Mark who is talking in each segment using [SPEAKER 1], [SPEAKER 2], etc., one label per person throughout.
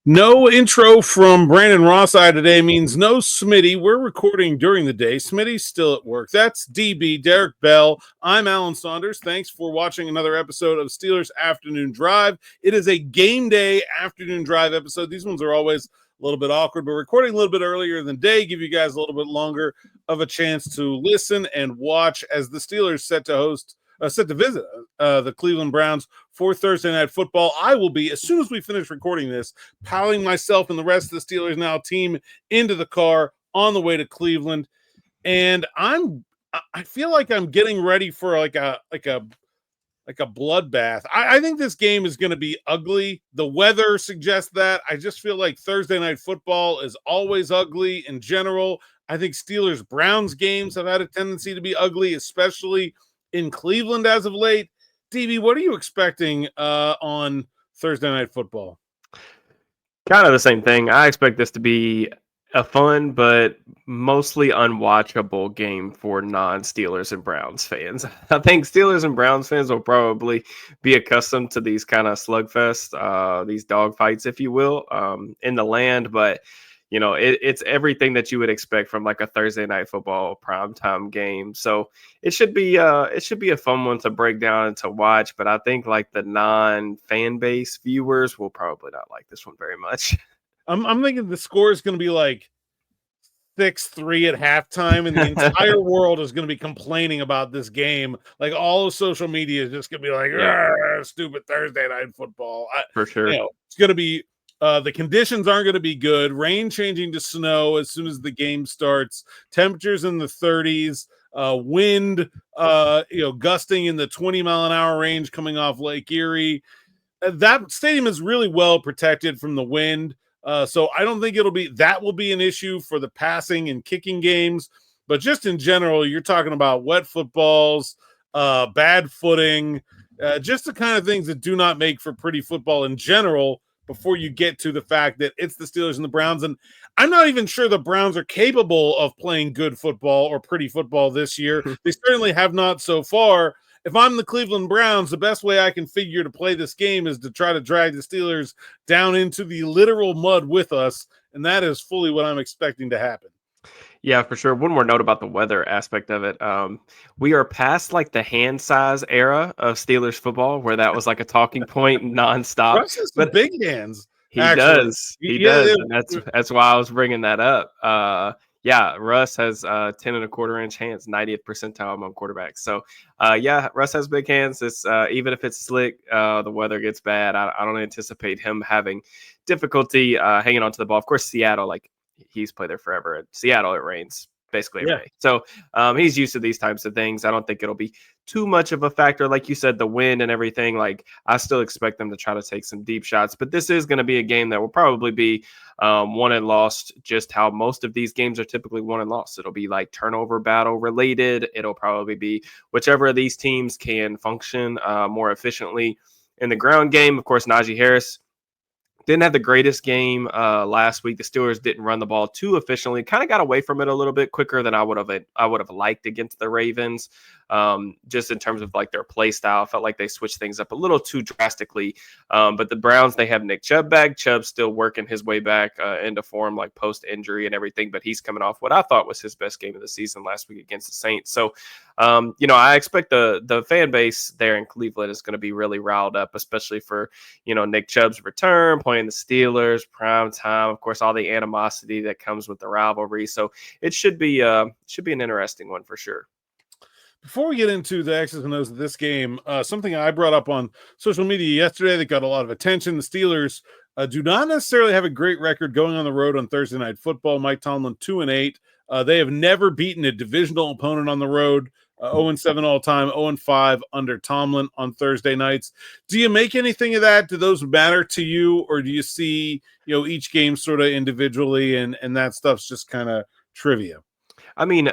[SPEAKER 1] No intro from Brandon Rosseye today means no Smitty. We're recording during the day. Smitty's still at work. That's DB, Derrick Bell. I'm Alan Saunders. Thanks for watching another episode of Steelers Afternoon Drive. It is a game day afternoon drive episode. These ones are always a little bit awkward, but recording a little bit earlier than day, give you guys a little bit longer of a chance to listen and watch as the Steelers set to visit the Cleveland Browns for Thursday Night Football. I will be, as soon as we finish recording this, piling myself and the rest of the Steelers Now team into the car on the way to Cleveland. And I feel like I'm getting ready for like a bloodbath. I think this game is going to be ugly. The weather suggests that. I just feel like Thursday Night Football is always ugly in general. I think Steelers-Browns games have had a tendency to be ugly, especially in Cleveland as of late. DB, what are you expecting on Thursday Night Football?
[SPEAKER 2] Kind of the same thing. I expect this to be a fun but mostly unwatchable game for non-Steelers and Browns fans. I think Steelers and Browns fans will probably be accustomed to these kind of slugfest, these dogfights, if you will, in the land. But you know, it's everything that you would expect from like a Thursday Night Football primetime game. So it should be a fun one to break down and to watch. But I think like the non-fan base viewers will probably not like this one very much.
[SPEAKER 1] I'm thinking the score is going to be like 6-3 at halftime, and the entire world is going to be complaining about this game. Like all of social media is just going to be like, stupid Thursday Night Football.
[SPEAKER 2] For sure.
[SPEAKER 1] It's going to be the conditions aren't going to be good. Rain changing to snow as soon as the game starts. Temperatures in the 30s. Wind, gusting in the 20-mile-an-hour range coming off Lake Erie. That stadium is really well protected from the wind. So I don't think that will be an issue for the passing and kicking games. But just in general, you're talking about wet footballs, bad footing, just the kind of things that do not make for pretty football in general before you get to the fact that it's the Steelers and the Browns. And I'm not even sure the Browns are capable of playing good football or pretty football this year. They certainly have not so far. If I'm the Cleveland Browns, the best way I can figure to play this game is to try to drag the Steelers down into the literal mud with us, and that is fully what I'm expecting to happen.
[SPEAKER 2] Yeah, for sure. One more note about the weather aspect of it. We are past like the hand size era of Steelers football, where that was like a talking point nonstop.
[SPEAKER 1] Russ has some big hands.
[SPEAKER 2] He does. He does. And that's why I was bringing that up. Russ has 10 1/4 inch hands, 90th percentile among quarterbacks. So, Russ has big hands. It's even if it's slick, the weather gets bad. I don't anticipate him having difficulty hanging onto the ball. Of course, Seattle, like he's played there forever. At Seattle, it rains basically every day. So he's used to these types of things. I don't think it'll be too much of a factor. Like you said, the wind and everything, like I still expect them to try to take some deep shots. But this is going to be a game that will probably be won and lost, just how most of these games are typically won and lost. It'll be like turnover battle related. It'll probably be whichever of these teams can function more efficiently in the ground game. Of course, Najee Harris didn't have the greatest game last week. The Steelers didn't run the ball too efficiently. Kind of got away from it a little bit quicker than I would have liked against the Ravens. Just in terms of like their play style, felt like they switched things up a little too drastically. But the Browns, they have Nick Chubb back. Chubb's still working his way back into form, like post injury and everything. But he's coming off what I thought was his best game of the season last week against the Saints. So, I expect the fan base there in Cleveland is going to be really riled up, especially for Nick Chubb's return, playing the Steelers, prime time. Of course, all the animosity that comes with the rivalry. So it should be an interesting one for sure.
[SPEAKER 1] Before we get into the X's and O's of this game, something I brought up on social media yesterday that got a lot of attention. The Steelers do not necessarily have a great record going on the road on Thursday Night Football. Mike Tomlin 2-8. They have never beaten a divisional opponent on the road. 0-7 all time, 0-5 under Tomlin on Thursday nights. Do you make anything of that? Do those matter to you, or do you see each game sort of individually and that stuff's just kind of trivia?
[SPEAKER 2] I mean,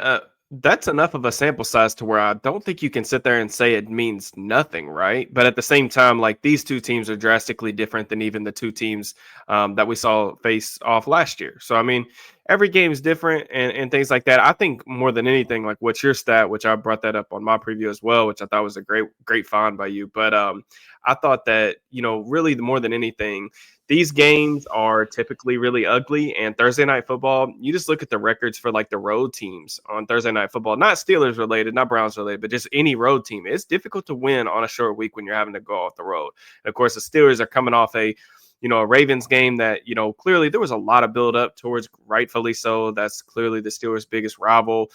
[SPEAKER 2] that's enough of a sample size to where I don't think you can sit there and say it means nothing, right? But at the same time, like these two teams are drastically different than even the two teams that we saw face off last year. So, I mean, every game is different and things like that. I think more than anything, like what's your stat, which I brought that up on my preview as well, which I thought was a great find by you. But I thought that, really more than anything, these games are typically really ugly. And Thursday night football, you just look at the records for like the road teams on Thursday night football, not Steelers related, not Browns related, but just any road team. It's difficult to win on a short week when you're having to go off the road. And of course, the Steelers are coming off a Ravens game that, clearly there was a lot of build up towards, rightfully so. That's clearly the Steelers' biggest rival.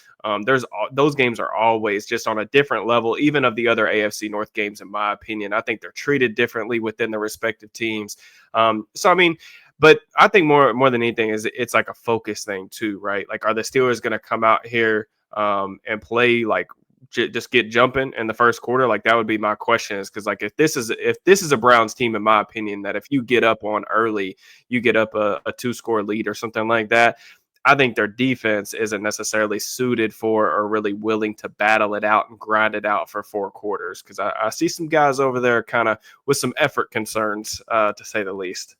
[SPEAKER 2] Those games are always just on a different level, even of the other AFC North games, in my opinion. I think they're treated differently within the respective teams. But I think more than anything is it's like a focus thing too, right? Like, are the Steelers going to come out here and play like just get jumping in the first quarter? Like, that would be my question, is because, like, if this is a Browns team, in my opinion, that if you get up on early, you get up a 2-score lead or something like that, I think their defense isn't necessarily suited for or really willing to battle it out and grind it out for 4 quarters, because I see some guys over there kind of with some effort concerns, to say the least.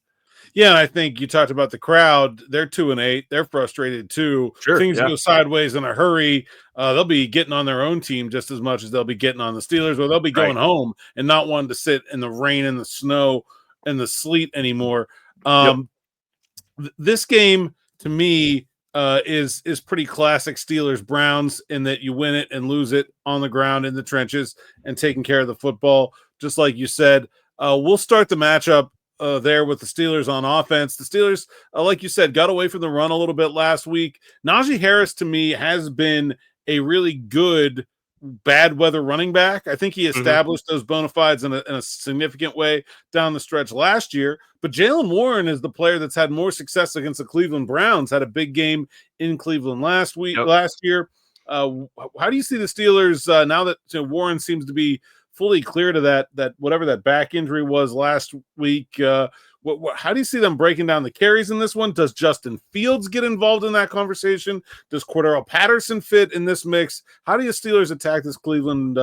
[SPEAKER 1] Yeah, and I think you talked about the crowd. They're 2-8. They're frustrated too.
[SPEAKER 2] Sure,
[SPEAKER 1] Things
[SPEAKER 2] yeah.
[SPEAKER 1] go sideways in a hurry. They'll be getting on their own team just as much as they'll be getting on the Steelers, or they'll be going home and not wanting to sit in the rain and the snow and the sleet anymore. This game, to me, is pretty classic Steelers Browns, in that you win it and lose it on the ground in the trenches and taking care of the football, just like you said. We'll start the matchup there with the Steelers on offense. The Steelers, like you said, got away from the run a little bit last week. Najee Harris, to me, has been a really good bad weather running back. I think he established those bona fides in a significant way down the stretch last year. But Jaylen Warren is the player that's had more success against the Cleveland Browns. Had a big game in Cleveland last year. How do you see the Steelers now that Warren seems to be fully clear to that whatever that back injury was last week? How do you see them breaking down the carries in this one? Does Justin Fields get involved in that conversation? Does Cordero Patterson fit in this mix? How do you Steelers attack this Cleveland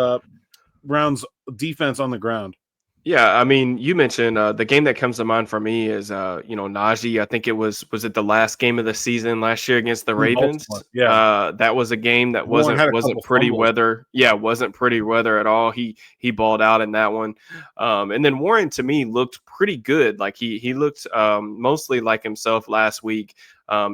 [SPEAKER 1] Browns defense on the ground?
[SPEAKER 2] Yeah, I mean, you mentioned the game that comes to mind for me is Najee. I think it was it the last game of the season last year against the Ravens?
[SPEAKER 1] Yeah,
[SPEAKER 2] that was a game that wasn't pretty
[SPEAKER 1] fumbles.
[SPEAKER 2] weather. Yeah, wasn't pretty weather at all. He balled out in that one, and then Warren, to me, looked pretty good. Like he looked mostly like himself last week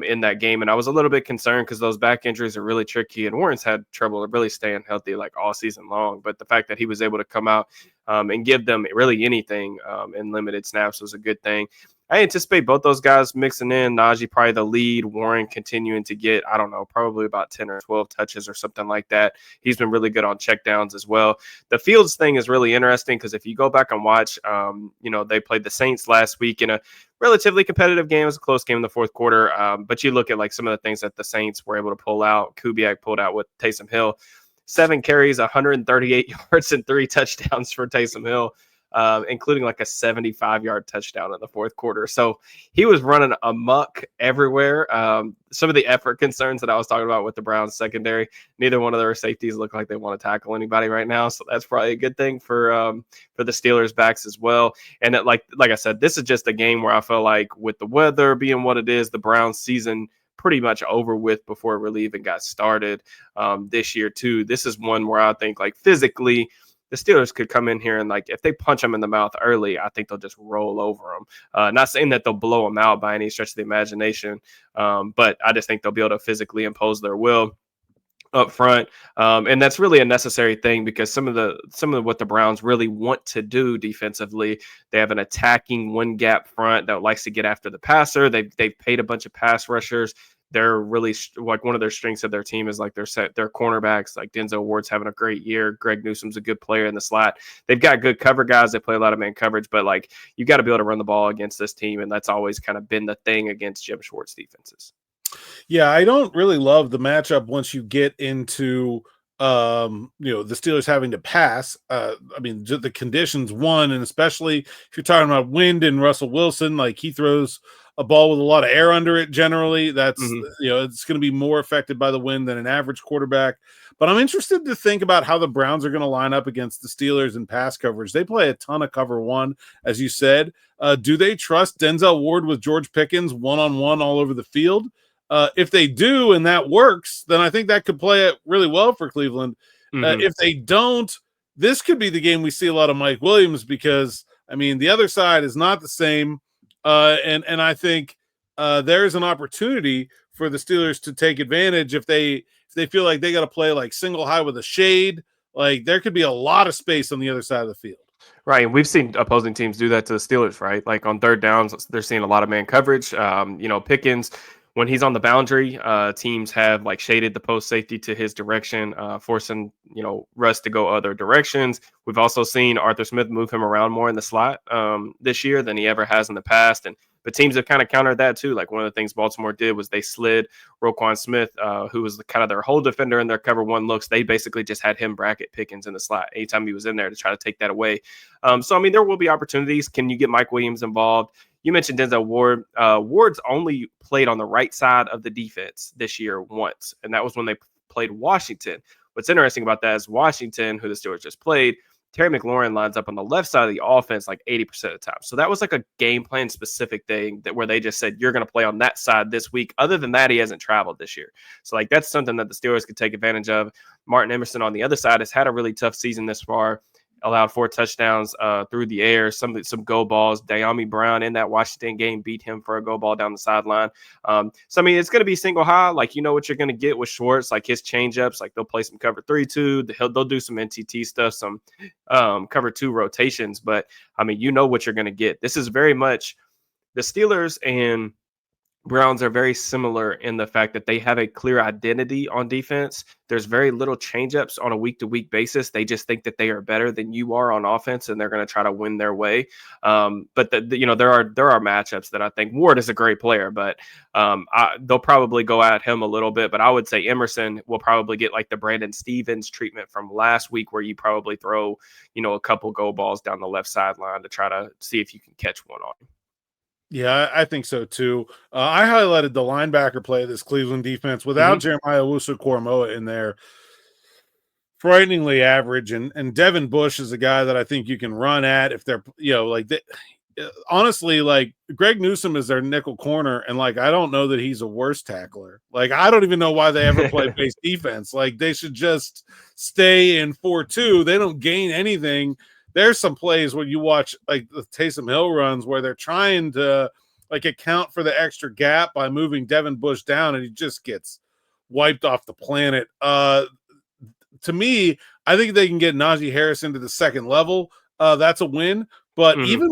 [SPEAKER 2] in that game, and I was a little bit concerned because those back injuries are really tricky, and Warren's had trouble really staying healthy like all season long. But the fact that he was able to come out and give them really anything in limited snaps was a good thing. I anticipate both those guys mixing in. Najee probably the lead, Warren continuing to get, I don't know, probably about 10 or 12 touches or something like that. He's been really good on checkdowns as well. The Fields thing is really interesting because if you go back and watch, they played the Saints last week in a relatively competitive game. It was a close game in the fourth quarter. But you look at like some of the things that the Saints were able to pull out. Kubiak pulled out with Taysom Hill. 7 carries, 138 yards, and 3 touchdowns for Taysom Hill, including like a 75-yard touchdown in the fourth quarter. So he was running amok everywhere. Some of the effort concerns that I was talking about with the Browns secondary, neither one of their safeties look like they want to tackle anybody right now. So that's probably a good thing for the Steelers backs as well. And like I said, this is just a game where I feel like with the weather being what it is, the Browns season pretty much over with before it really even got started this year too. This is one where I think like physically the Steelers could come in here and like if they punch them in the mouth early, I think they'll just roll over them. Not saying that they'll blow them out by any stretch of the imagination, but I just think they'll be able to physically impose their will up front, and that's really a necessary thing because some of what the Browns really want to do defensively, they have an attacking one gap front that likes to get after the passer. They've paid a bunch of pass rushers. They're really like one of their strengths of their team is like their cornerbacks. Like Denzel Ward's having a great year. Greg Newsom's a good player in the slot. They've got good cover guys. They play a lot of man coverage, but like you got to be able to run the ball against this team, and that's always kind of been the thing against Jim Schwartz defenses.
[SPEAKER 1] Yeah, I don't really love the matchup once you get into the Steelers having to pass. I mean, just the conditions, one, and especially if you're talking about wind and Russell Wilson, like he throws a ball with a lot of air under it generally. That's it's going to be more affected by the wind than an average quarterback. But I'm interested to think about how the Browns are going to line up against the Steelers in pass coverage. They play a ton of cover one, as you said. Do they trust Denzel Ward with George Pickens one-on-one all over the field? If they do and that works, then I think that could play it really well for Cleveland. If they don't, this could be the game we see a lot of Mike Williams because, I mean, the other side is not the same. And I think there's an opportunity for the Steelers to take advantage if they feel like they got to play like single high with a shade. Like there could be a lot of space on the other side of the field.
[SPEAKER 2] Right, and we've seen opposing teams do that to the Steelers, right? Like on third downs, they're seeing a lot of man coverage. Pickens, when he's on the boundary, teams have like shaded the post safety to his direction, forcing Russ to go other directions. We've also seen Arthur Smith move him around more in the slot this year than he ever has in the past, but teams have kind of countered that too. Like one of the things Baltimore did was they slid Roquan Smith, who was kind of their whole defender in their cover one looks. They basically just had him bracket Pickens in the slot anytime he was in there to try to take that away. There will be opportunities. Can you get Mike Williams involved? You mentioned Denzel Ward. Ward's only played on the right side of the defense this year once, and that was when they played Washington. What's interesting about that is Washington, who the Steelers just played, Terry McLaurin lines up on the left side of the offense like 80% of the time. So that was like a game plan specific thing where they just said, you're going to play on that side this week. Other than that, he hasn't traveled this year. So like that's something that the Steelers could take advantage of. Martin Emerson on the other side has had a really tough season this far. Allowed 4 touchdowns through the air, some go balls. Dayami Brown in that Washington game beat him for a go ball down the sideline. It's going to be single high. Like, you know what you're going to get with Schwartz, like his changeups. Like they'll play some cover 3-2. They'll do some NTT stuff, some cover 2 rotations. But, you know what you're going to get. This is very much the Steelers and Browns are very similar in the fact that they have a clear identity on defense. There's very little changeups on a week-to-week basis. They just think that they are better than you are on offense, and they're going to try to win their way. There are matchups that I think Ward is a great player, but they'll probably go at him a little bit. But I would say Emerson will probably get like the Brandon Stevens treatment from last week, where you probably throw a couple go balls down the left sideline to try to see if you can catch one on him.
[SPEAKER 1] Yeah, I think so too. I highlighted the linebacker play of this Cleveland defense without Jeremiah Owusu-Koramoah in there. Frighteningly average, and Devin Bush is a guy that I think you can run at if they're honestly, like Greg Newsome is their nickel corner, and like I don't know that he's a worse tackler. Like I don't even know why they ever play base defense. Like they should just stay in 4-2. They don't gain anything. There's some plays where you watch like the Taysom Hill runs where they're trying to like account for the extra gap by moving Devin Bush down, and he just gets wiped off the planet. To me, I think they can get Najee Harris into the second level. That's a win. But even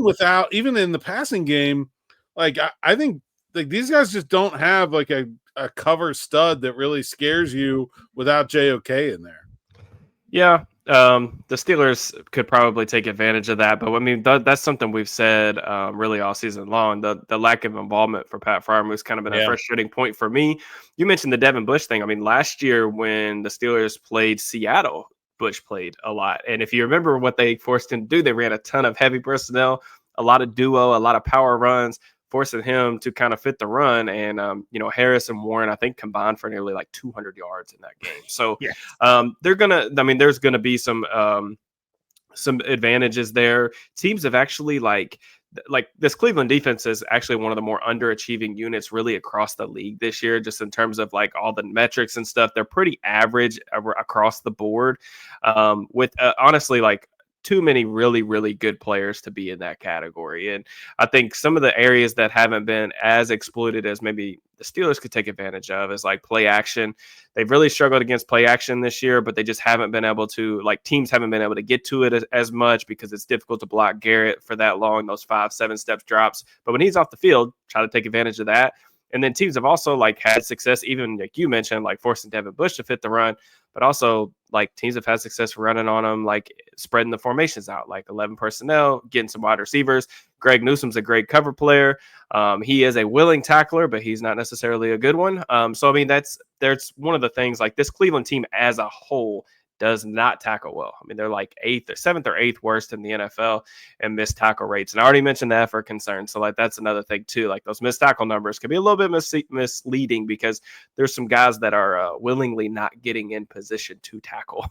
[SPEAKER 1] in the passing game, like I think like these guys just don't have like a cover stud that really scares you without JOK in there.
[SPEAKER 2] Yeah. The Steelers could probably take advantage of that, but that's something we've said really all season long. The lack of involvement for Pat Freiermuth has kind of been a frustrating point for me. You mentioned the Devin Bush thing. Last year when the Steelers played Seattle, Bush played a lot, and if you remember what they forced him to do, they ran a ton of heavy personnel, a lot of duo, a lot of power runs, forcing him to kind of fit the run. And, Harris and Warren, I think, combined for nearly like 200 yards in that game. So there's going to be some advantages there. Teams have actually like this Cleveland defense is actually one of the more underachieving units really across the league this year, just in terms of like all the metrics and stuff. They're pretty average across the board with honestly, like, too many really, really good players to be in that category. And I think some of the areas that haven't been as exploited as maybe the Steelers could take advantage of is like play action. They've really struggled against play action this year, but they just haven't been able to, like, teams haven't been able to get to it as much because it's difficult to block Garrett for that long, those 5-7 steps drops. But when he's off the field, try to take advantage of that. And then teams have also like had success, even like you mentioned, like forcing Devin Bush to fit the run, but also like teams have had success running on them, like spreading the formations out, like 11 personnel, getting some wide receivers. Greg Newsome's a great cover player. He is a willing tackler, but he's not necessarily a good one. That's one of the things, like this Cleveland team as a whole does not tackle well. They're like 7th or 8th worst in the NFL in missed tackle rates. And I already mentioned the effort concern. So like that's another thing too. Like those missed tackle numbers can be a little bit misleading because there's some guys that are willingly not getting in position to tackle.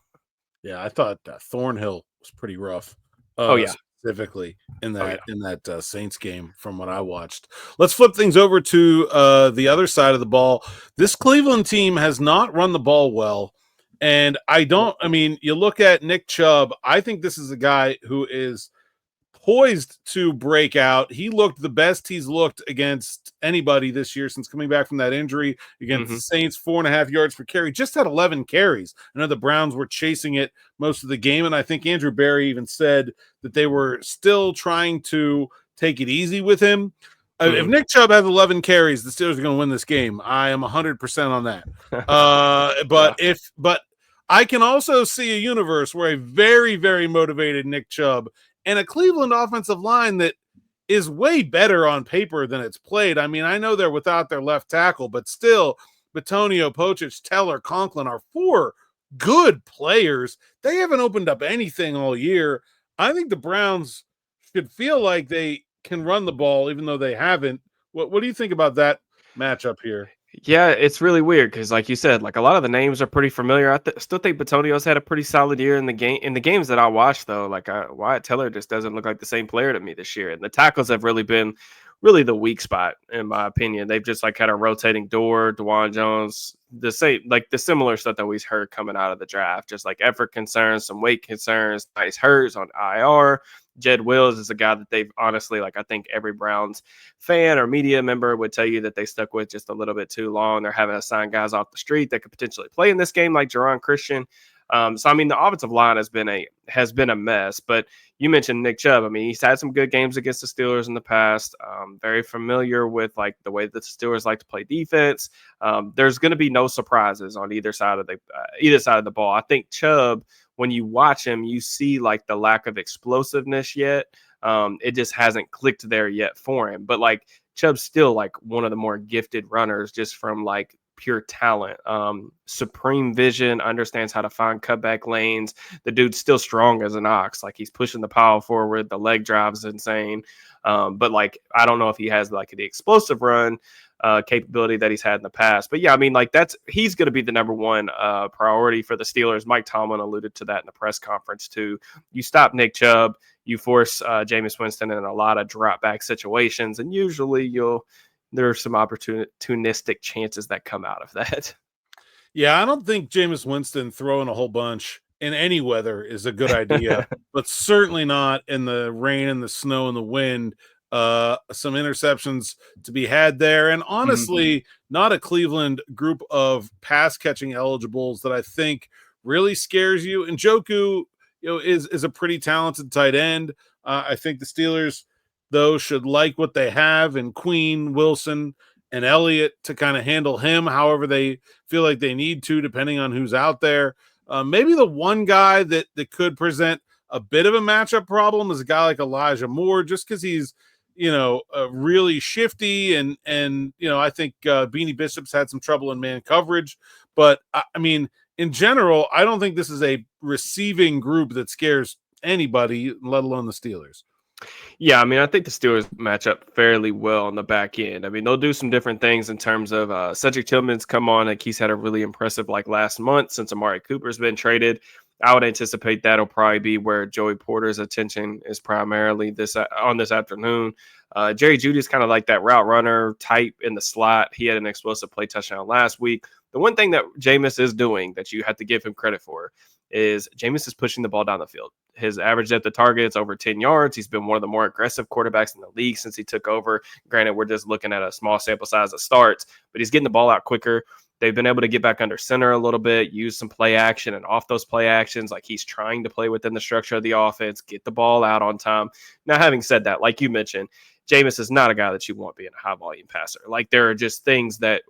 [SPEAKER 1] Yeah, I thought Thornhill was pretty rough. Specifically in that Saints game from what I watched. Let's flip things over to the other side of the ball. This Cleveland team has not run the ball well. And you look at Nick Chubb, I think this is a guy who is poised to break out. He looked the best he's looked against anybody this year since coming back from that injury against the Saints. 4.5 yards per carry, just had 11 carries. I know the Browns were chasing it most of the game, and I think Andrew Berry even said that they were still trying to take it easy with him. If Nick Chubb has 11 carries, the Steelers are going to win this game. I am 100% on that. But I can also see a universe where a very, very motivated Nick Chubb and a Cleveland offensive line that is way better on paper than it's played. I mean, I know they're without their left tackle, but still, Bitonio, Pochich, Teller, Conklin are 4 good players. They haven't opened up anything all year. I think the Browns should feel like they can run the ball, even though they haven't. What do you think about that matchup here?
[SPEAKER 2] Yeah, it's really weird because, like you said, like a lot of the names are pretty familiar. I still think Batonio's had a pretty solid year in the game. In the games that I watched, though, like Wyatt Teller just doesn't look like the same player to me this year. And the tackles have really been the weak spot, in my opinion. They've just like had a rotating door, DeJuan Jones, the similar stuff that we heard coming out of the draft, just like effort concerns, some weight concerns. Nice Hurts on IR. Jed Wills is a guy that they've honestly, like, I think every Browns fan or media member would tell you that they stuck with just a little bit too long. They're having to sign guys off the street that could potentially play in this game, like Jerron Christian. So I mean, the offensive line has been a mess. But you mentioned Nick Chubb. I mean, he's had some good games against the Steelers in the past. Very familiar with like the way that the Steelers like to play defense. There's going to be no surprises on either side of the ball. I think Chubb, when you watch him, you see like the lack of explosiveness yet. It just hasn't clicked there yet for him. But like Chubb's still like one of the more gifted runners just from like pure talent. Supreme vision, understands how to find cutback lanes. The dude's still strong as an ox. Like he's pushing the pile forward. The leg drive is insane. But like, I don't know if he has like the explosive run capability that he's had in the past. But yeah, I mean, like he's going to be the number one priority for the Steelers. Mike Tomlin alluded to that in the press conference too. You stop Nick Chubb, you force Jameis Winston in a lot of drop back situations, and usually there are some opportunistic chances that come out of that.
[SPEAKER 1] Yeah, I don't think Jameis Winston throwing a whole bunch in any weather is a good idea, but certainly not in the rain and the snow and the wind. Some interceptions to be had there, and honestly, not a Cleveland group of pass catching eligibles that I think really scares you. And Njoku, is a pretty talented tight end. I think the Steelers, though, should like what they have in Queen, Wilson, and Elliott to kind of handle him however they feel like they need to, depending on who's out there. Maybe the one guy that could present a bit of a matchup problem is a guy like Elijah Moore, just because he's really shifty, and I think Beanie Bishop's had some trouble in man coverage. But I mean, in general, I don't think this is a receiving group that scares anybody, let alone the Steelers.
[SPEAKER 2] Yeah, I mean, I think the Steelers match up fairly well on the back end. I mean, they'll do some different things in terms of Cedric Tillman's come on. Like he's had a really impressive last month since Amari Cooper's been traded. I would anticipate that'll probably be where Joey Porter's attention is primarily this afternoon. Jerry Jeudy's kind of like that route runner type in the slot. He had an explosive play touchdown last week. The one thing that Jameis is doing that you have to give him credit for is Jameis is pushing the ball down the field. His average depth of target is over 10 yards. He's been one of the more aggressive quarterbacks in the league since he took over. Granted, we're just looking at a small sample size of starts, but he's getting the ball out quicker. They've been able to get back under center a little bit, use some play action, and off those play actions, like he's trying to play within the structure of the offense, get the ball out on time. Now, having said that, like you mentioned, Jameis is not a guy that you want being a high volume passer. Like there are just things that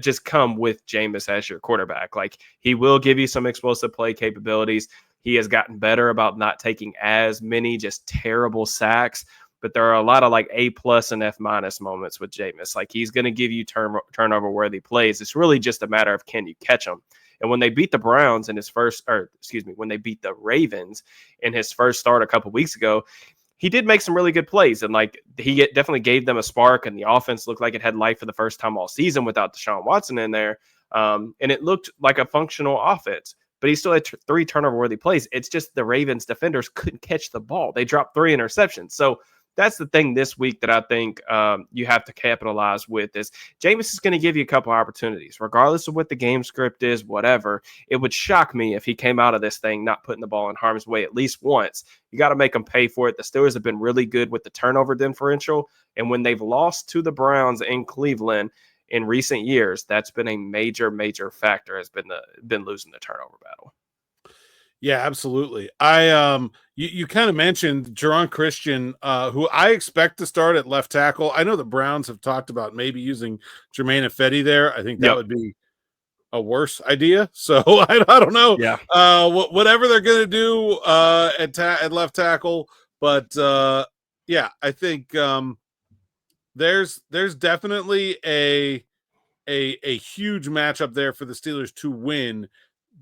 [SPEAKER 2] just come with Jameis as your quarterback. Like he will give you some explosive play capabilities. He has gotten better about not taking as many just terrible sacks, but there are a lot of like A+ and F- moments with Jameis. Like he's going to give you turnover worthy plays. It's really just a matter of can you catch them. And when they beat the Browns when they beat the Ravens in his first start a couple weeks ago, he did make some really good plays, and like he definitely gave them a spark, and the offense looked like it had life for the first time all season without Deshaun Watson in there. And it looked like a functional offense, but he still had 3 turnover-worthy plays. It's just the Ravens defenders couldn't catch the ball. They dropped 3 interceptions. So that's the thing this week that I think you have to capitalize with is Jameis is going to give you a couple opportunities, regardless of what the game script is, whatever. It would shock me if he came out of this thing not putting the ball in harm's way at least once. You got to make them pay for it. The Steelers have been really good with the turnover differential, and when they've lost to the Browns in Cleveland in recent years, that's been a major, major factor, has been losing the turnover battle.
[SPEAKER 1] Yeah, absolutely. You kind of mentioned Jerron Christian, who I expect to start at left tackle. I know the Browns have talked about maybe using Jermaine Ifedi there. I think that would be a worse idea. So I don't know.
[SPEAKER 2] Yeah.
[SPEAKER 1] Whatever they're going to do at left tackle, but yeah, I think there's definitely a huge matchup there for the Steelers to win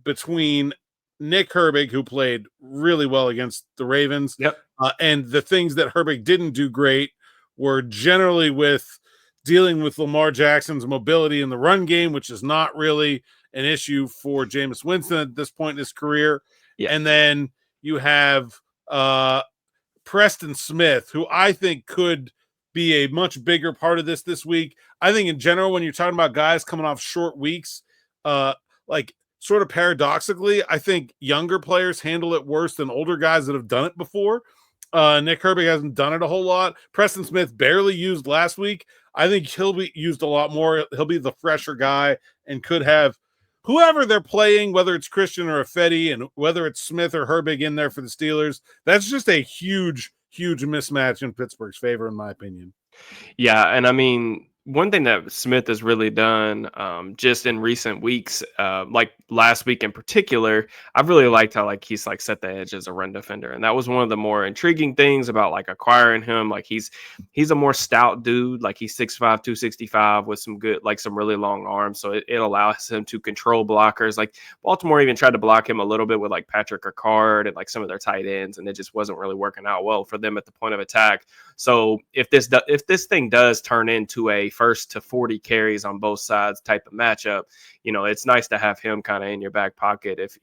[SPEAKER 1] between Nick Herbig, who played really well against the Ravens.
[SPEAKER 2] Yep.
[SPEAKER 1] And the things that Herbig didn't do great were generally with dealing with Lamar Jackson's mobility in the run game, which is not really an issue for Jameis Winston at this point in his career.
[SPEAKER 2] Yeah.
[SPEAKER 1] And then you have Preston Smith, who I think could be a much bigger part of this week. I think in general, when you're talking about guys coming off short weeks, like sort of paradoxically, I think younger players handle it worse than older guys that have done it before. Nick Herbig hasn't done it a whole lot. Preston Smith barely used last week. I think he'll be used a lot more. He'll be the fresher guy and could have whoever they're playing, whether it's Christian or Ifedi, and whether it's Smith or Herbig in there for the Steelers. That's just a huge, huge mismatch in Pittsburgh's favor, in my opinion.
[SPEAKER 2] Yeah, and I mean, one thing that Smith has really done just in recent weeks, like last week in particular, I've really liked how like he's like set the edge as a run defender. And that was one of the more intriguing things about like acquiring him. Like he's a more stout dude. Like he's 6'5", 265 with some good, like some really long arms. So it allows him to control blockers. Like Baltimore even tried to block him a little bit with like Patrick Ricard and like some of their tight ends, and it just wasn't really working out well for them at the point of attack. So if this thing does turn into a first to 40 carries on both sides type of matchup, you know, it's nice to have him kind of in your back pocket. If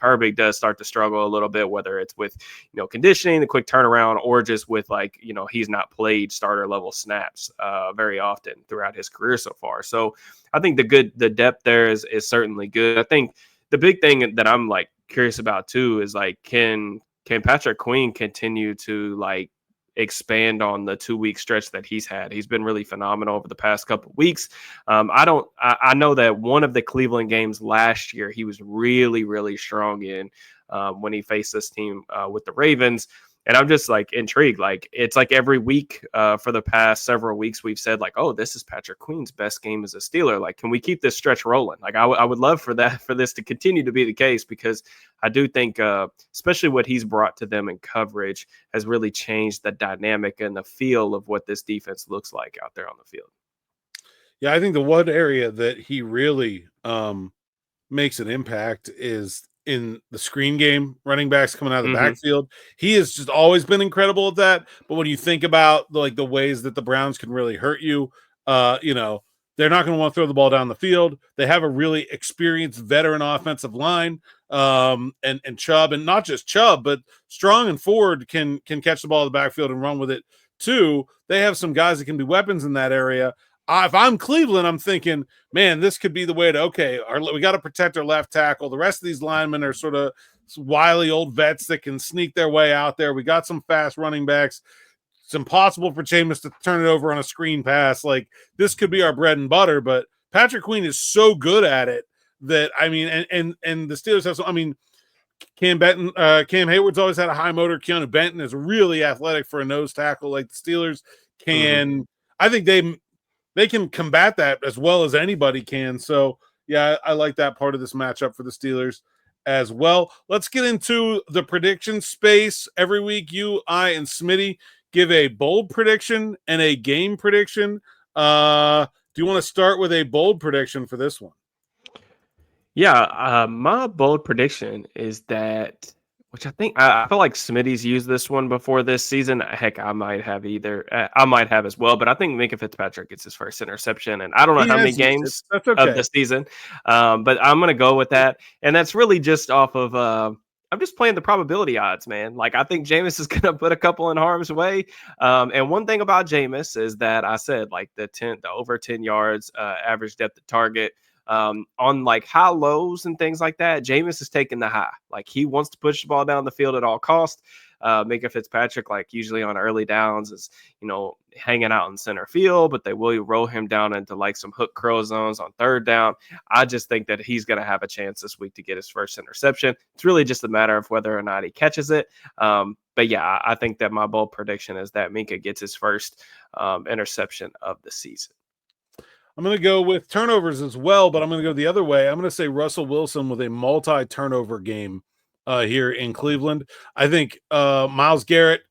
[SPEAKER 2] Herbig does start to struggle a little bit, whether it's with, you know, conditioning, the quick turnaround, or just with like, you know, he's not played starter level snaps very often throughout his career so far. So I think the depth there is certainly good. I think the big thing that I'm like curious about too is like, can Patrick Queen continue to like expand on the 2-week stretch that he's had? He's been really phenomenal over the past couple of weeks. I know that one of the Cleveland games last year, he was really, really strong in when he faced this team with the Ravens. And I'm just like intrigued. Like it's like every week for the past several weeks, we've said like, oh, this is Patrick Queen's best game as a Steeler. Like, can we keep this stretch rolling? Like I would love for this to continue to be the case, because I do think especially what he's brought to them in coverage has really changed the dynamic and the feel of what this defense looks like out there on the field.
[SPEAKER 1] Yeah, I think the one area that he really makes an impact is in the screen game, running backs coming out of the backfield. He has just always been incredible at that. But when you think about like the ways that the Browns can really hurt you, you know, they're not going to want to throw the ball down the field. They have a really experienced veteran offensive line, and Chubb, and not just Chubb, but Strong and Ford can catch the ball in the backfield and run with it too. They have some guys that can be weapons in that area. If I'm Cleveland, I'm thinking, man, this could be the way to, we got to protect our left tackle. The rest of these linemen are sort of wily old vets that can sneak their way out there. We got some fast running backs. It's impossible for Jameis to turn it over on a screen pass. Like, this could be our bread and butter, but Patrick Queen is so good at it that, I mean, and the Steelers have some, I mean, Cam Hayward's always had a high motor. Keanu Benton is really athletic for a nose tackle. Like the Steelers can, I think they can combat that as well as anybody can. So, yeah, I like that part of this matchup for the Steelers as well. Let's get into the prediction space. Every week, you, I, and Smitty give a bold prediction and a game prediction. Do you want to start with a bold prediction for this one?
[SPEAKER 2] Yeah, my bold prediction is that, which I think I feel like Smitty's used this one before this season. Heck, I might have as well. But I think Minka Fitzpatrick gets his first interception, and I don't know how many games of the season. But I'm going to go with that, and that's really just off of I'm just playing the probability odds, man. Like, I think Jameis is going to put a couple in harm's way. And one thing about Jameis is that I said, like, the over 10 yards average depth of target on like high lows and things like that. Jameis is taking the high. Like, he wants to push the ball down the field at all costs. Mika Fitzpatrick, like usually on early downs, is hanging out in center field, but they will roll him down into like some hook curl zones on third down. I just think that he's going to have a chance this week to get his first interception. It's really just a matter of whether or not he catches it. But yeah, I think that my bold prediction is that Minka gets his first interception of the season.
[SPEAKER 1] I'm going to go with turnovers as well, but I'm going to go the other way. I'm going to say Russell Wilson with a multi-turnover game here in Cleveland. I think Myles Garrett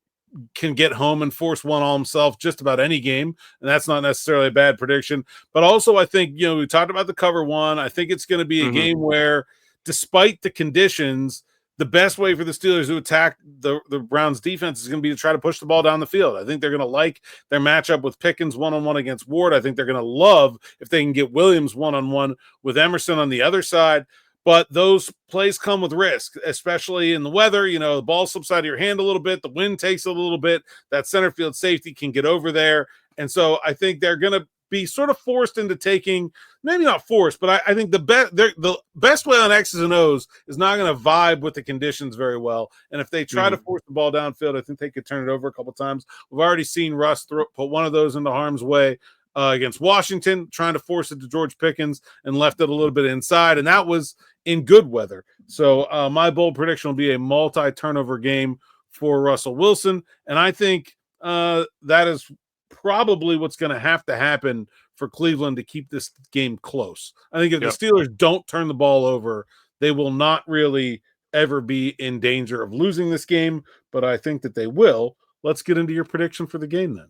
[SPEAKER 1] can get home and force one all himself just about any game, and that's not necessarily a bad prediction. But also, I think, we talked about the cover one. I think it's going to be a game where, despite the conditions, the best way for the Steelers to attack the Browns defense is going to be to try to push the ball down the field. I think they're going to like their matchup with Pickens one-on-one against Ward. I think they're going to love if they can get Williams one-on-one with Emerson on the other side. But those plays come with risk, especially in the weather. The ball slips out of your hand a little bit. The wind takes a little bit. That center field safety can get over there. And so I think they're going to be sort of forced into taking, maybe not forced, but I think the best way on X's and O's is not going to vibe with the conditions very well. And if they try to force the ball downfield, I think they could turn it over a couple times. We've already seen Russ put one of those into harm's way against Washington, trying to force it to George Pickens and left it a little bit inside. And that was in good weather. So my bold prediction will be a multi-turnover game for Russell Wilson. And I think that is probably what's going to happen for Cleveland to keep this game close. I think if the Steelers don't turn the ball over, they will not really ever be in danger of losing this game, but I think that they will. Let's get into your prediction for the game then.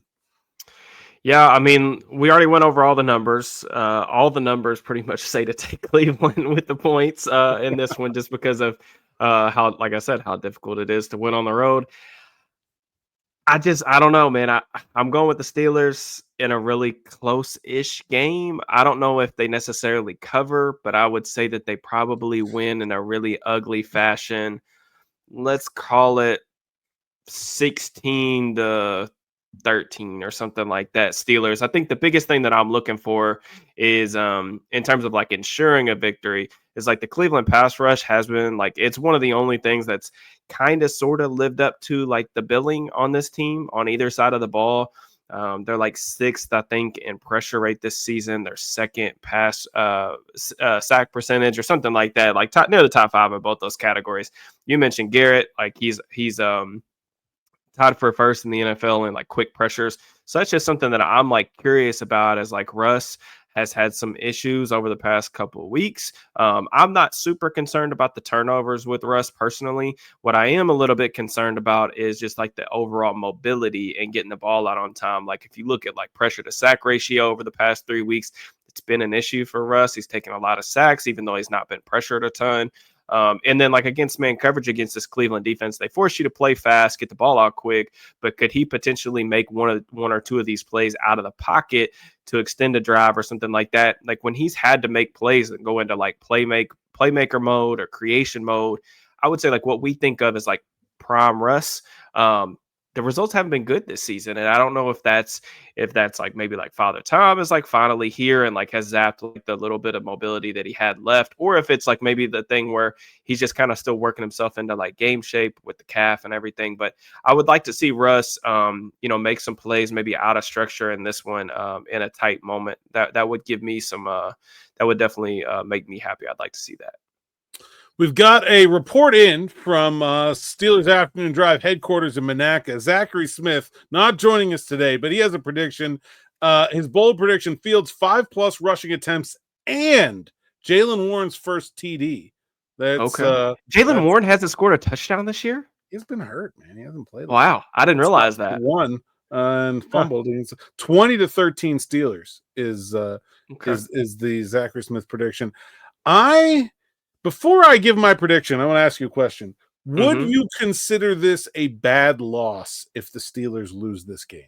[SPEAKER 2] Yeah, I mean, we already went over all the numbers. All the numbers pretty much say to take Cleveland with the points in this one, just because of how, like I said, how difficult it is to win on the road. I don't know, man. I'm going with the Steelers in a really close-ish game. I don't know if they necessarily cover, but I would say that they probably win in a really ugly fashion. Let's call it 16-13 or something like that. Steelers. I think the biggest thing that I'm looking for is in terms of like ensuring a victory is like the Cleveland pass rush has been like, it's one of the only things that's kind of sort of lived up to like the billing on this team on either side of the ball. They're like 6th, I think, in pressure rate this season. They're 2nd pass sack percentage or something like that. Like near the top 5 in both those categories. You mentioned Garrett, like he's tied for first in the NFL in like quick pressures. So that's just something that I'm like curious about, as like Russ has had some issues over the past couple of weeks. I'm not super concerned about the turnovers with Russ personally. What I am a little bit concerned about is just like the overall mobility and getting the ball out on time. Like if you look at like pressure to sack ratio over the past 3 weeks, it's been an issue for Russ. He's taken a lot of sacks, even though he's not been pressured a ton. And then like against man coverage against this Cleveland defense, they force you to play fast, get the ball out quick, but could he potentially make one or two of these plays out of the pocket to extend a drive or something like that? Like when he's had to make plays and go into like playmaker mode or creation mode, I would say like what we think of as like prime Russ, the results haven't been good this season. And I don't know if that's like maybe like Father Time is like finally here and like has zapped like the little bit of mobility that he had left, or if it's like maybe the thing where he's just kind of still working himself into like game shape with the calf and everything. But I would like to see Russ, make some plays maybe out of structure in this one in a tight moment. That would give me some, that would definitely make me happy. I'd like to see that.
[SPEAKER 1] We've got a report in from Steelers Afternoon Drive headquarters in Monaca. Zachary Smith not joining us today, but he has a prediction. His bold prediction: Fields 5+ rushing attempts and Jaylen Warren's first TD. That's
[SPEAKER 2] okay. Jaylen Warren hasn't scored a touchdown this year.
[SPEAKER 1] He's been hurt, man. He hasn't played.
[SPEAKER 2] Wow, I didn't realize that.
[SPEAKER 1] One and fumbled. 20-13 Steelers is the Zachary Smith prediction. Before I give my prediction, I want to ask you a question. Would you consider this a bad loss if the Steelers lose this game?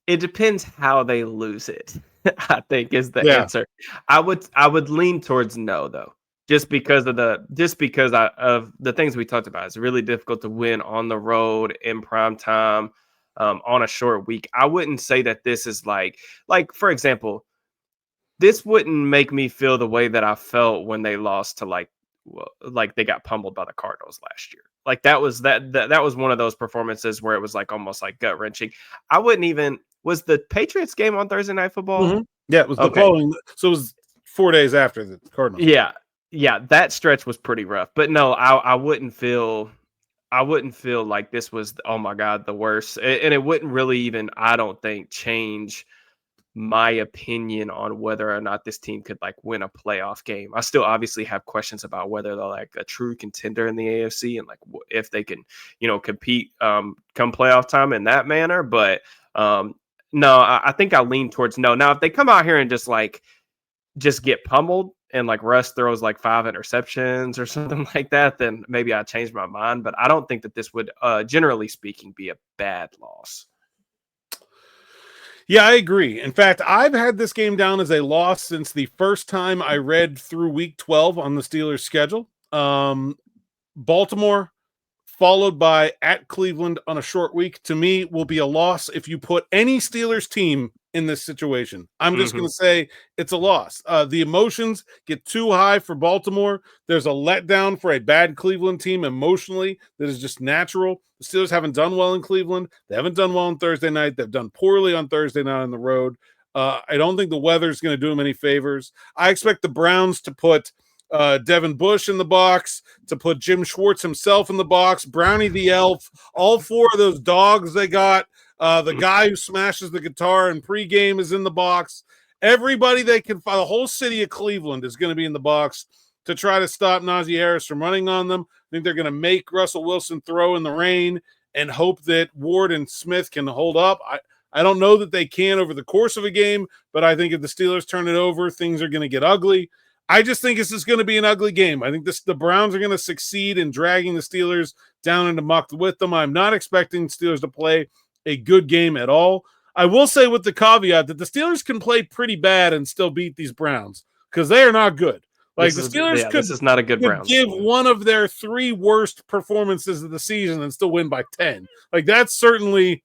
[SPEAKER 2] It depends how they lose it, I think is the answer. I would lean towards no, though. just because of the things we talked about. It's really difficult to win on the road in prime time on a short week. I wouldn't say that this is like for example, this wouldn't make me feel the way that I felt when they lost to like they got pummeled by the Cardinals last year. Like that was one of those performances where it was like almost like gut wrenching. I wouldn't even was the Patriots game on Thursday Night Football.
[SPEAKER 1] Mm-hmm. Yeah, it was the following. So it was 4 days after the Cardinals.
[SPEAKER 2] Yeah, that stretch was pretty rough. But no, I wouldn't feel like this was, oh my God, the worst. And it wouldn't really even, I don't think, change my opinion on whether or not this team could like win a playoff game. I still obviously have questions about whether they're like a true contender in the AFC and like if they can, compete come playoff time in that manner. But no, I think I lean towards no. Now, if they come out here and just get pummeled and like Russ throws like 5 interceptions or something like that, then maybe I change my mind. But I don't think that this would, generally speaking, be a bad loss.
[SPEAKER 1] Yeah, I agree. In fact, I've had this game down as a loss since the first time I read through week 12 on the Steelers schedule. Baltimore, followed by at Cleveland on a short week, to me will be a loss if you put any Steelers team in this situation. I'm just going to say it's a loss. The emotions get too high for Baltimore. There's a letdown for a bad Cleveland team emotionally that is just natural. The Steelers haven't done well in Cleveland. They haven't done well on Thursday night. They've done poorly on Thursday night on the road. I don't think the weather's going to do them any favors. I expect the Browns to put Devin Bush in the box, to put Jim Schwartz himself in the box, Brownie the Elf, all 4 of those dogs they got. The guy who smashes the guitar in pregame is in the box. Everybody they can find, the whole city of Cleveland is going to be in the box to try to stop Najee Harris from running on them. I think they're going to make Russell Wilson throw in the rain and hope that Ward and Smith can hold up. I don't know that they can over the course of a game, but I think if the Steelers turn it over, things are going to get ugly. I just think this is going to be an ugly game. I think the Browns are going to succeed in dragging the Steelers down into muck with them. I'm not expecting Steelers to play a good game at all. I will say with the caveat that the Steelers can play pretty bad and still beat these Browns because they are not good. Like this
[SPEAKER 2] this is not a good Browns
[SPEAKER 1] give team. One of their 3 worst performances of the season and still win by 10. Like that's certainly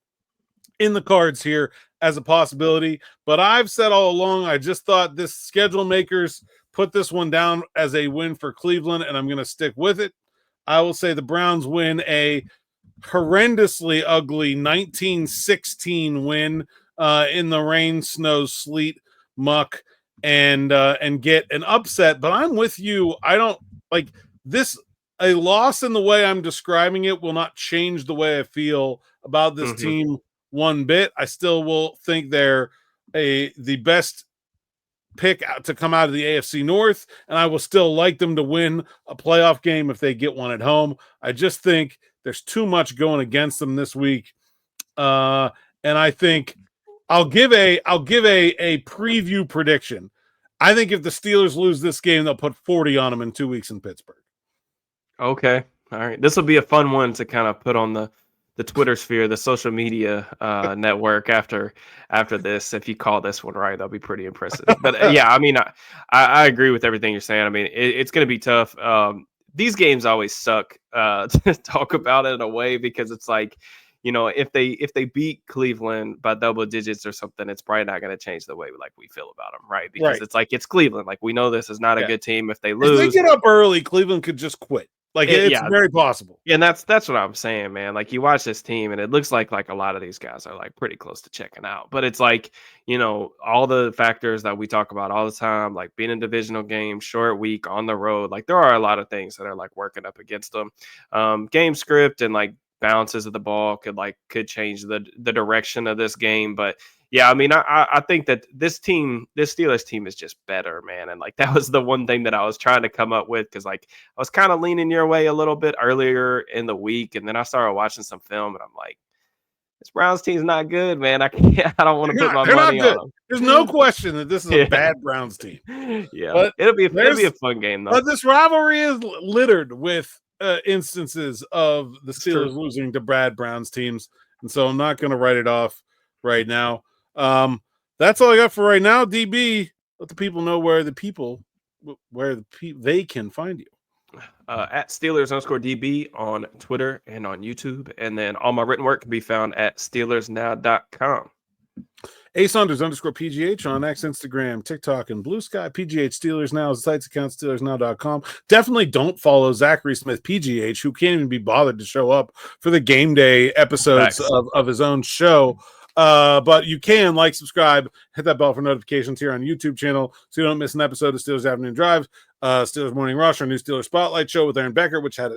[SPEAKER 1] in the cards here as a possibility. But I've said all along, I just thought this schedule makers put this one down as a win for Cleveland, and I'm going to stick with it. I will say the Browns win a horrendously ugly 19-16 win in the rain, snow, sleet, muck, and get an upset. But I'm with you. I don't like this. A loss in the way I'm describing it will not change the way I feel about this team one bit. I still will think they're the best pick to come out of the AFC North, and I will still like them to win a playoff game if they get one at home. I just think there's too much going against them this week, and I think I'll give a preview prediction. I think if the Steelers lose this game, they'll put 40 on them in 2 weeks in Pittsburgh.
[SPEAKER 2] Okay, all right. This will be a fun one to kind of put on the Twitter sphere, the social media network after this. If you call this one right, that'll be pretty impressive. But yeah, I mean, I agree with everything you're saying. I mean, it's going to be tough. These games always suck to talk about it in a way because it's like, if they beat Cleveland by double digits or something, it's probably not going to change the way we feel about them, right? Because it's like it's Cleveland. Like we know this is not a good team. If they lose,
[SPEAKER 1] if they get up early, Cleveland could just quit. It's very possible.
[SPEAKER 2] Yeah, and that's what I'm saying, man. Like you watch this team and it looks like a lot of these guys are like pretty close to checking out. But it's like, all the factors that we talk about all the time, like being in divisional games, short week on the road, like there are a lot of things that are like working up against them. Game script and like bounces of the ball could change the direction of this game. But yeah, I mean, I think that this Steelers team is just better, man. And like that was the one thing that I was trying to come up with because like I was kind of leaning your way a little bit earlier in the week, and then I started watching some film, and I'm like, this Browns team's not good, man. I don't want to put my money on them.
[SPEAKER 1] There's no question that this is a bad Browns team.
[SPEAKER 2] Yeah, but it'll be a fun game though.
[SPEAKER 1] But this rivalry is littered with instances of the Steelers losing to bad Browns teams, and so I'm not going to write it off right now. That's all I got for right now. DB, let the people know where the people where they can find you.
[SPEAKER 2] At Steelers_DB on Twitter and on YouTube. And then all my written work can be found at SteelersNow.com.
[SPEAKER 1] Saunders_PGH on X, Instagram, TikTok, and Blue Sky. PGH Steelers Now is the site's account, SteelersNow.com. Definitely don't follow Zachary Smith, PGH, who can't even be bothered to show up for the game day episodes of his own show. But you can like, subscribe, hit that bell for notifications here on YouTube channel so you don't miss an episode of Steelers Afternoon Drive, Steelers Morning Rush, our new Steelers Spotlight show with Aaron Becker, which had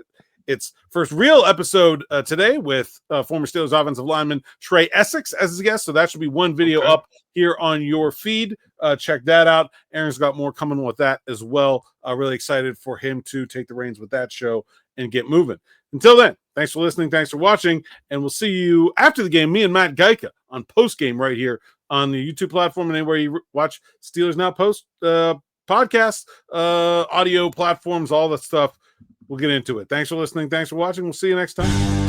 [SPEAKER 1] its first real episode today with former Steelers offensive lineman Trey Essex as his guest. So that should be one video up here on your feed. Check that out. Aaron's got more coming with that as well. Really excited for him to take the reins with that show and get moving. Until then, thanks for listening. Thanks for watching. And we'll see you after the game, me and Matt Geika on post game right here on the YouTube platform and anywhere you watch Steelers Now post podcasts, audio platforms, all that stuff. We'll get into it. Thanks for listening. Thanks for watching. We'll see you next time.